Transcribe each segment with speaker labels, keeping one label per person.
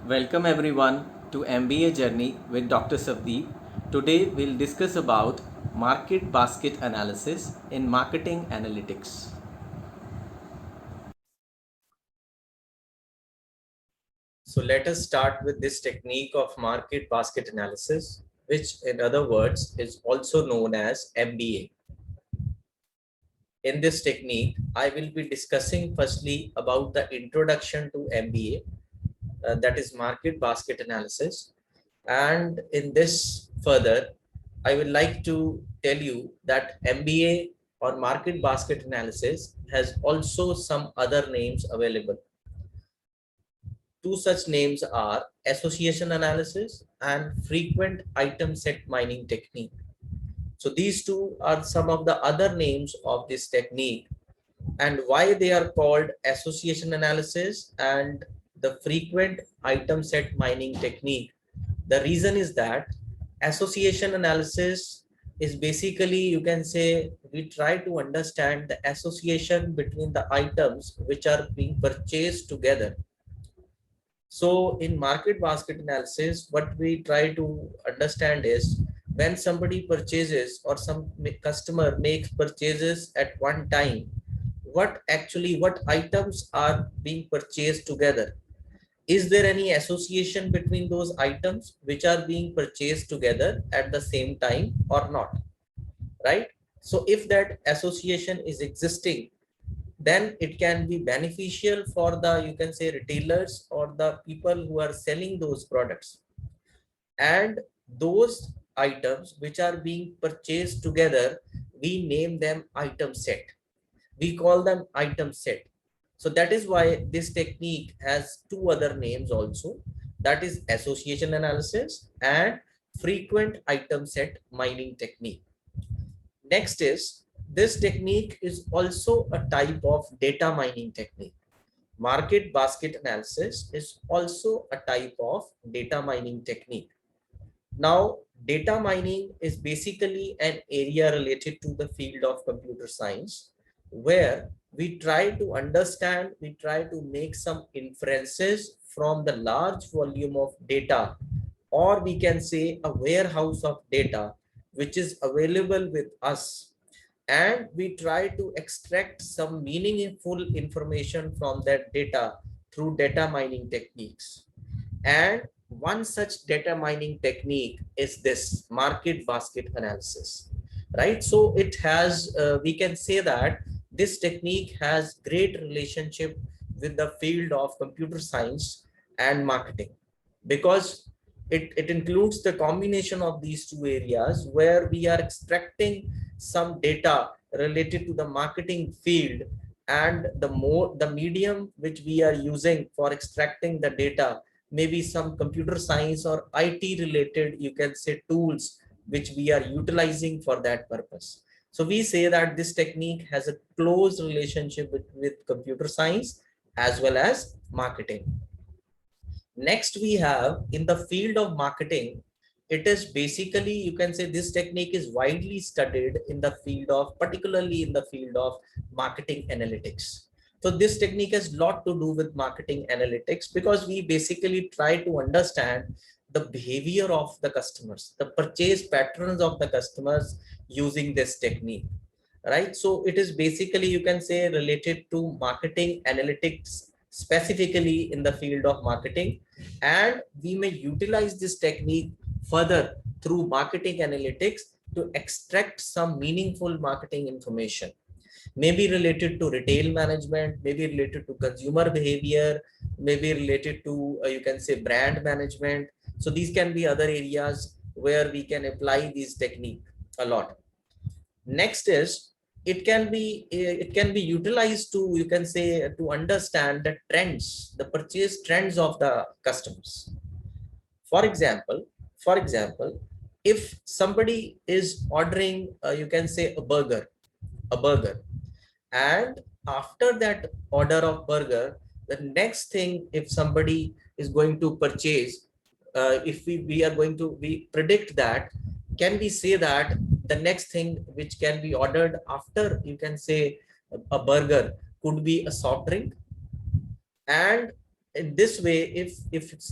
Speaker 1: Welcome everyone to MBA Journey with Dr. Savdeep. Today we'll discuss about market basket analysis in marketing analytics. So let us start with this technique of market basket analysis, which in other words is also known as MBA. In this technique, I will be discussing firstly about the introduction to MBA, that is market basket analysis. And in this further, I would like to tell you that MBA or market basket analysis has also some other names available. Two such names are association analysis and frequent item set mining technique. So these two are some of the other names of this technique, and why they are called association analysis and the frequent item set mining technique. The reason is that association analysis is basically, you can say, we try to understand the association between the items which are being purchased together. So in market basket analysis, what we try to understand is when somebody purchases or some customer makes purchases at one time, what items are being purchased together. Is there any association between those items which are being purchased together at the same time or not, right? So if that association is existing, then it can be beneficial for the, you can say, retailers or the people who are selling those products. And those items which are being purchased together, we name them item set. We call them item set. So that is why this technique has two other names also, that is association analysis and frequent item set mining technique. Next is, this technique is also a type of data mining technique. Market basket analysis is also a type of data mining technique. Now, data mining is basically an area related to the field of computer science, where we try to understand, we try to make some inferences from the large volume of data, or we can say a warehouse of data which is available with us, and we try to extract some meaningful information from that data through data mining techniques. And one such data mining technique is this market basket analysis, right? So it has, we can say that this technique has great relationship with the field of computer science and marketing, because it includes the combination of these two areas where we are extracting some data related to the marketing field, and the medium which we are using for extracting the data, maybe some computer science or IT related, you can say, tools which we are utilizing for that purpose. So we say that this technique has a close relationship with computer science as well as marketing. Next, we have in the field of marketing, it is basically, you can say, this technique is widely studied in the field of, particularly in the field of marketing analytics. So this technique has a lot to do with marketing analytics, because we basically try to understand the behavior of the customers, the purchase patterns of the customers using this technique, right? So it is basically, you can say, related to marketing analytics, specifically in the field of marketing. And we may utilize this technique further through marketing analytics to extract some meaningful marketing information, maybe related to retail management, maybe related to consumer behavior, maybe related to, you can say, brand management. So these can be other areas where we can apply this technique a lot. Next is, it can be utilized to, you can say, to understand the trends, the purchase trends of the customers. For example, if somebody is ordering, you can say, a burger, and after that order of burger, the next thing, if somebody is going to purchase, if we are going to, we predict that, can we say that the next thing which can be ordered after, you can say, a burger could be a soft drink. And in this way,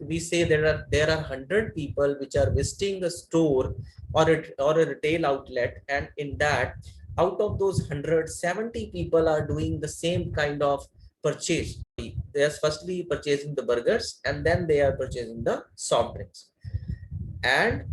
Speaker 1: we say there are 100 people which are visiting a store or a retail outlet, and in that, out of those 170 people are doing the same kind of purchase. They are firstly purchasing the burgers and then they are purchasing the soft drinks. And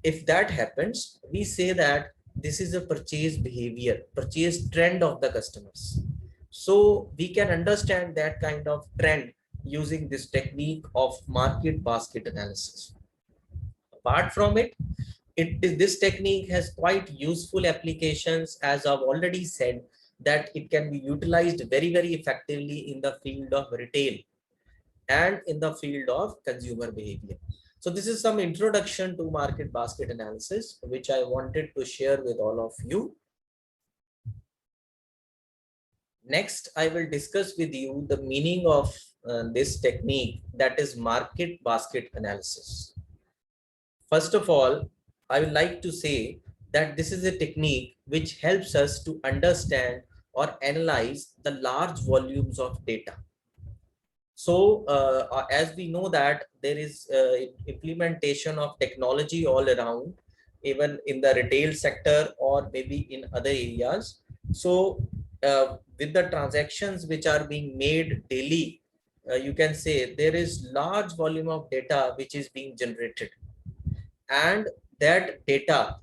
Speaker 1: if that happens, we say that this is a purchase behavior, purchase trend of the customers. So we can understand that kind of trend using this technique of market basket analysis. Apart from it, this technique has quite useful applications, as I've already said, that it can be utilized very, very effectively in the field of retail and in the field of consumer behavior. So this is some introduction to market basket analysis, which I wanted to share with all of you. Next, I will discuss with you the meaning of this technique, that is market basket analysis. First of all, I would like to say that this is a technique which helps us to understand or analyze the large volumes of data. So as we know that there is implementation of technology all around, even in the retail sector or maybe in other areas. So with the transactions which are being made daily, you can say there is large volume of data which is being generated, and that data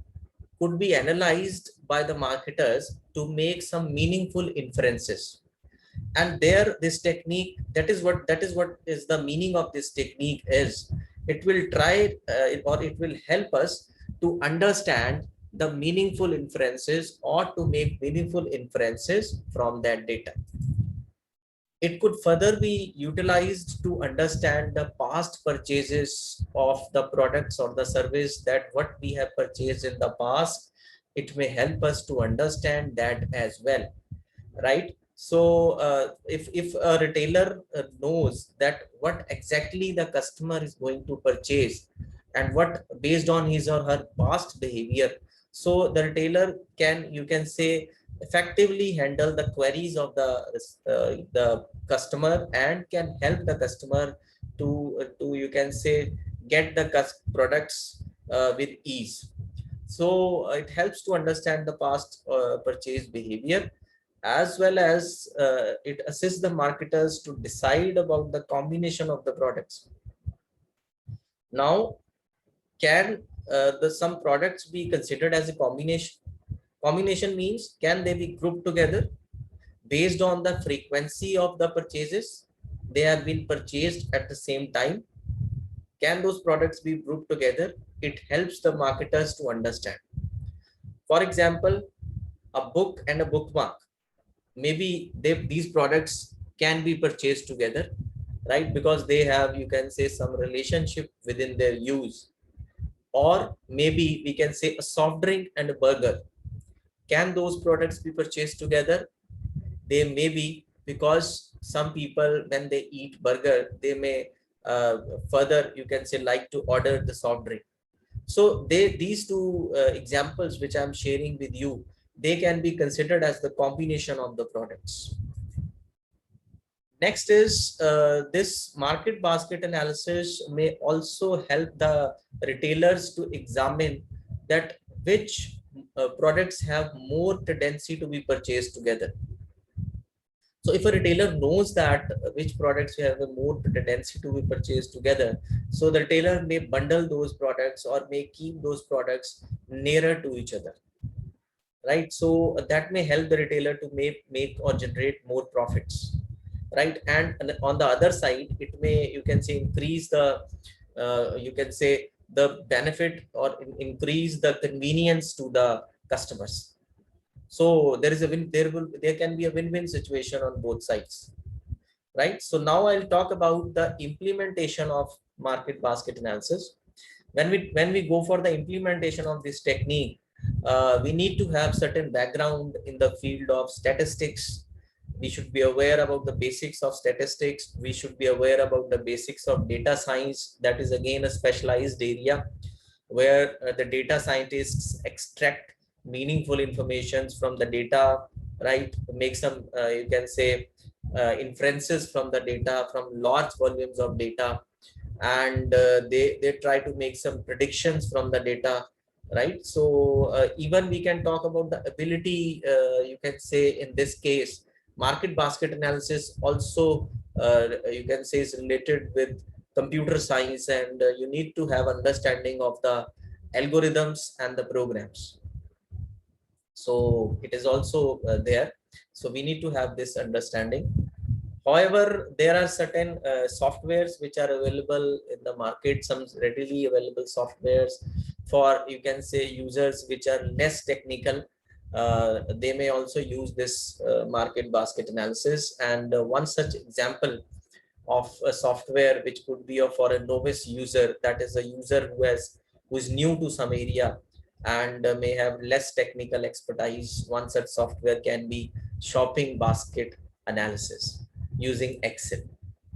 Speaker 1: could be analyzed by the marketers to make some meaningful inferences. And there, this technique, that is what is the meaning of this technique is, it will try or it will help us to understand the meaningful inferences or to make meaningful inferences from that data. It could further be utilized to understand the past purchases of the products or the service, that what we have purchased in the past. It may help us to understand that as well, right? So if a retailer knows that what exactly the customer is going to purchase and what based on his or her past behavior, so the retailer can, you can say, effectively handle the queries of the customer and can help the customer to you can say get the products with ease. So it helps to understand the past purchase behavior, as well as it assists the marketers to decide about the combination of the products. Now, can some products be considered as a combination? Combination means, can they be grouped together based on the frequency of the purchases? They have been purchased at the same time. Can those products be grouped together? It helps the marketers to understand. For example, a book and a bookmark, maybe these products can be purchased together, right? Because they have, you can say, some relationship within their use. Or maybe we can say a soft drink and a burger. Can those products be purchased together? They may be, because some people, when they eat burger, they may further, you can say, like to order the soft drink. So these two examples which I'm sharing with you, they can be considered as the combination of the products. Next is this market basket analysis may also help the retailers to examine that which products have more tendency to be purchased together. So if a retailer knows that which products have a more tendency to be purchased together, so the retailer may bundle those products or may keep those products nearer to each other, right? So that may help the retailer to make or generate more profits, right? And on the other side, it may, you can say, increase the you can say the benefit or increase the convenience to the customers. So there is a there can be a win-win situation on both sides, right? So now I'll talk about the implementation of market basket analysis. When we go for the implementation of this technique, we need to have certain background in the field of statistics. We should be aware about the basics of statistics. We should be aware about the basics of data science. That is again a specialized area where the data scientists extract meaningful informations from the data, right? Make some, you can say, inferences from the data, from large volumes of data, and they try to make some predictions from the data, right? So even we can talk about the ability, you can say in this case, market basket analysis also you can say is related with computer science, and you need to have understanding of the algorithms and the programs. So it is also there. So we need to have this understanding. However, there are certain softwares which are available in the market, some readily available softwares for, you can say, users which are less technical. They may also use this market basket analysis. And one such example of a software which could be for a novice user, that is a user who is new to some area and may have less technical expertise. One such software can be shopping basket analysis using Excel.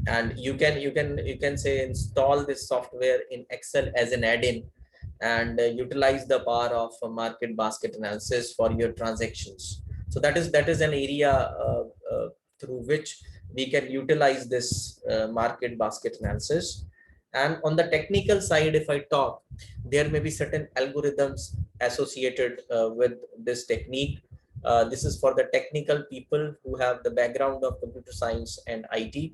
Speaker 1: And you can say install this software in Excel as an add-in, and utilize the power of market basket analysis for your transactions. So that is an area through which we can utilize this market basket analysis. And on the technical side, if I talk, there may be certain algorithms associated with this technique. This is for the technical people who have the background of computer science and IT.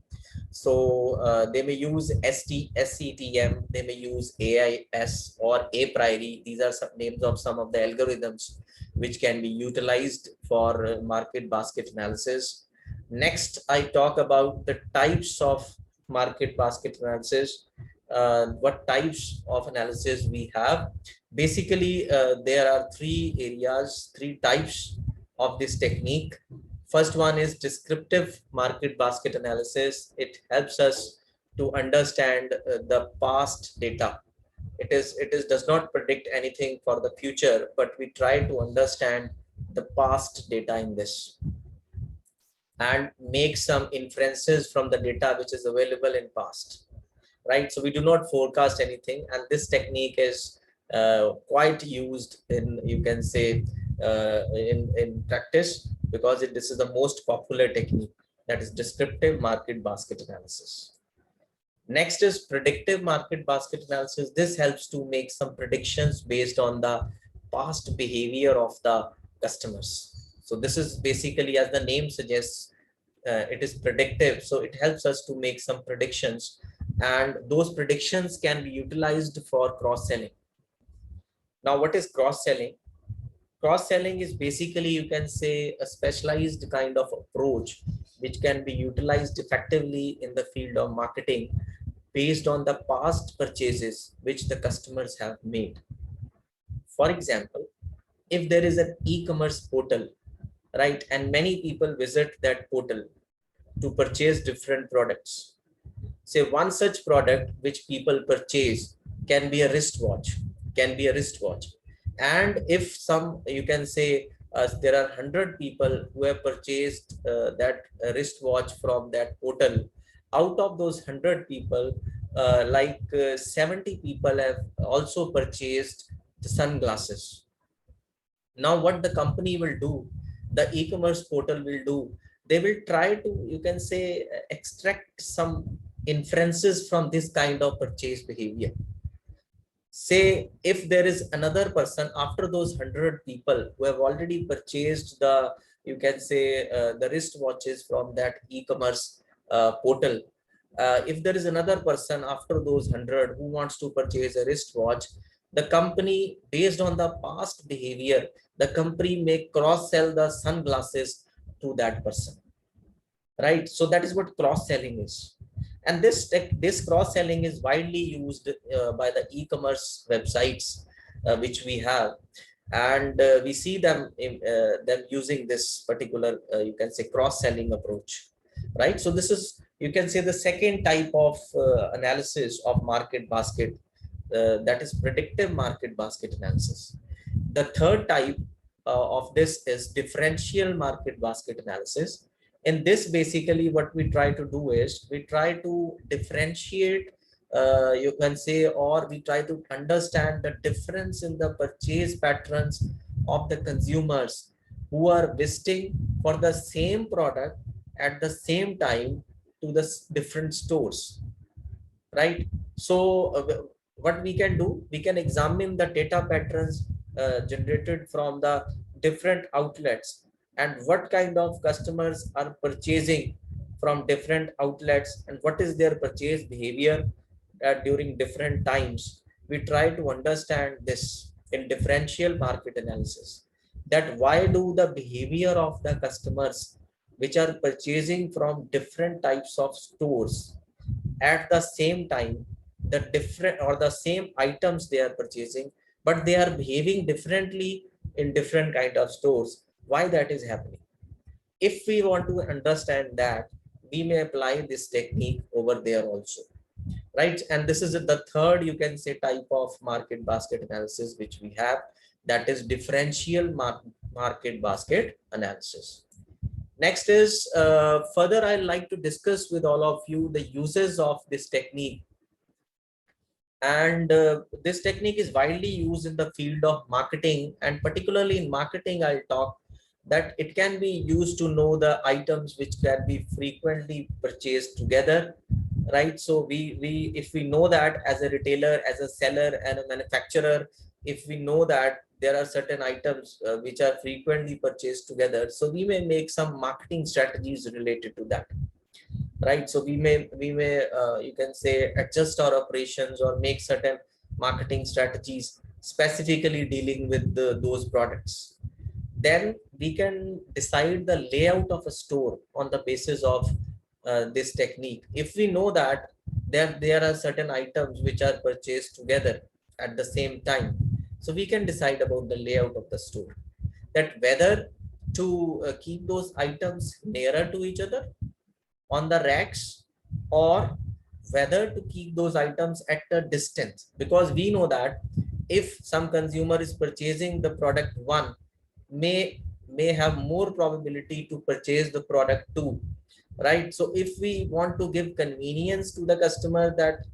Speaker 1: So they may use SCTM, they may use AIS or a priori. These are some names of some of the algorithms which can be utilized for market basket analysis. Next, I talk about the types of market basket analysis. What types of analysis we have? Basically, there are three types of this technique. First one is descriptive market basket analysis. It helps us to understand the past data. It is does not predict anything for the future, but we try to understand the past data in this and make some inferences from the data which is available in past, right? So we do not forecast anything, and this technique is quite used in, you can say, in practice, because this is the most popular technique, that is descriptive market basket analysis. Next is predictive market basket analysis. This helps to make some predictions based on the past behavior of the customers. So this is basically, as the name suggests, it is predictive. So it helps us to make some predictions, and those predictions can be utilized for cross-selling. Now, what is cross-selling? Cross-selling is basically, you can say, a specialized kind of approach which can be utilized effectively in the field of marketing based on the past purchases which the customers have made. For example, if there is an e-commerce portal, right, and many people visit that portal to purchase different products. Say one such product which people purchase can be a wristwatch, and if some, you can say, there are 100 people who have purchased that wristwatch from that portal. Out of those 100 people, 70 people have also purchased the sunglasses. Now what the company will do, the e-commerce portal will do, they will try to, you can say, extract some inferences from this kind of purchase behavior. Say if there is another person after those 100 people who have already purchased the, you can say, the wristwatches from that e-commerce portal, if there is another person after those 100 who wants to purchase a wristwatch, the company, based on the past behavior, the company may cross-sell the sunglasses to that person, right? So that is what cross-selling is. And this cross-selling is widely used by the e-commerce websites which we have, and we see them using this particular, you can say, cross-selling approach, right? So this is, you can say, the second type of analysis of market basket, that is predictive market basket analysis. The third type of this is differential market basket analysis. In this, basically what we try to do is we try to differentiate, you can say, or we try to understand the difference in the purchase patterns of the consumers who are visiting for the same product at the same time to the different stores, right? So what we can do, we can examine the data patterns generated from the different outlets and what kind of customers are purchasing from different outlets and what is their purchase behavior during different times. We try to understand this in differential market analysis, that why do the behavior of the customers which are purchasing from different types of stores at the same time, the different or the same items they are purchasing, but they are behaving differently in different kind of stores, why that is happening. If we want to understand that, we may apply this technique over there also, right? And this is the third, you can say, type of market basket analysis which we have, that is differential market basket analysis. Next is further I'd like to discuss with all of you the uses of this technique. And this technique is widely used in the field of marketing, and particularly in marketing, I'll talk that it can be used to know the items which can be frequently purchased together, right? So we if we know that as a retailer, as a seller and a manufacturer, if we know that there are certain items which are frequently purchased together, so we may make some marketing strategies related to that, right? So we may you can say adjust our operations or make certain marketing strategies specifically dealing with those products. Then we can decide the layout of a store on the basis of this technique. If we know that there are certain items which are purchased together at the same time, so we can decide about the layout of the store, that whether to keep those items nearer to each other on the racks, or whether to keep those items at a distance, because we know that if some consumer is purchasing the product one, may have more probability to purchase the product two, right? So if we want to give convenience to the customer that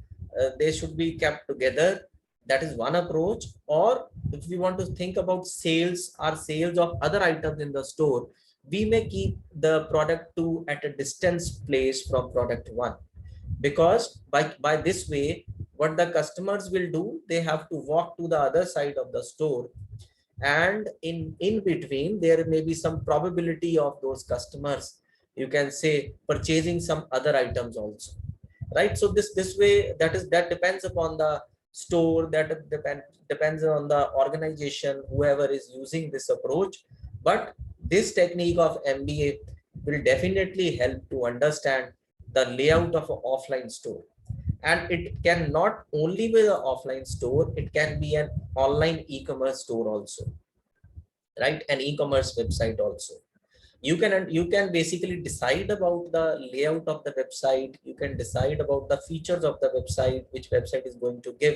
Speaker 1: they should be kept together, that is one approach. Or if we want to think about sales or sales of other items in the store, we may keep the product two at a distance place from product one, because by this way, what the customers will do, they have to walk to the other side of the store, and in between there may be some probability of those customers, you can say, purchasing some other items also, right? So this way, that depends upon the store, that depends on the organization, whoever is using this approach. But this technique of MBA will definitely help to understand the layout of an offline store. And it can not only be an offline store, it can be an online e-commerce store also, right? An e-commerce website also. You can basically decide about the layout of the website. You can decide about the features of the website, which website is going to give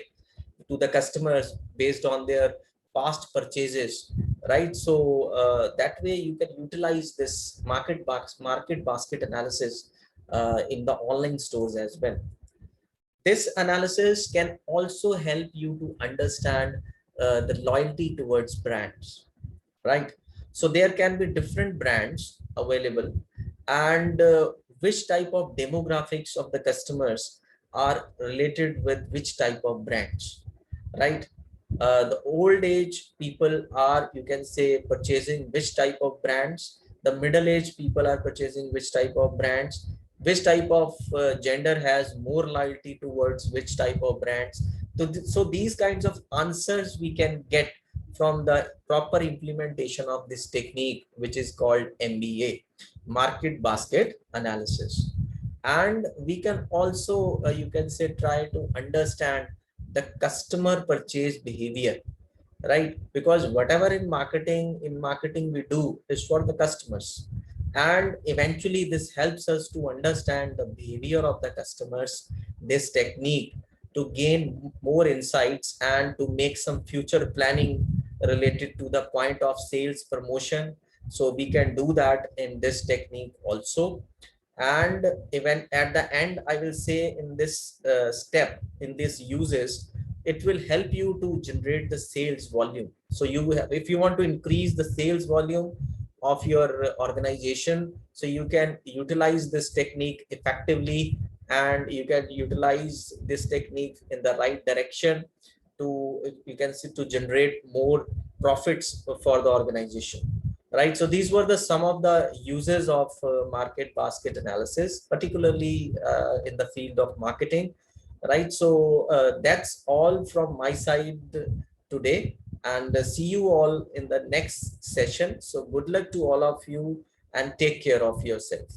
Speaker 1: to the customers based on their past purchases, right? So that way you can utilize this market basket analysis in the online stores as well. This analysis can also help you to understand the loyalty towards brands, right? So there can be different brands available, and which type of demographics of the customers are related with which type of brands, right? The old age people are, you can say, purchasing which type of brands. The middle age people are purchasing which type of brands. Which type of gender has more loyalty towards which type of brands. So these kinds of answers we can get from the proper implementation of this technique, which is called MBA, market basket analysis. And we can also, you can say, try to understand the customer purchase behavior, right? Because whatever in marketing we do is for the customers, and eventually this helps us to understand the behavior of the customers. This technique to gain more insights and to make some future planning related to the point of sales promotion. So we can do that in this technique also. And even at the end, I will say, in this step, in these uses, it will help you to generate the sales volume. So you have, if you want to increase the sales volume, of your organization. So you can utilize this technique effectively, and you can utilize this technique in the right direction to, you can see, to generate more profits for the organization, right? So these were the some of the uses of market basket analysis, particularly in the field of marketing, right? So that's all from my side today, and see you all in the next session. So good luck to all of you, and take care of yourself.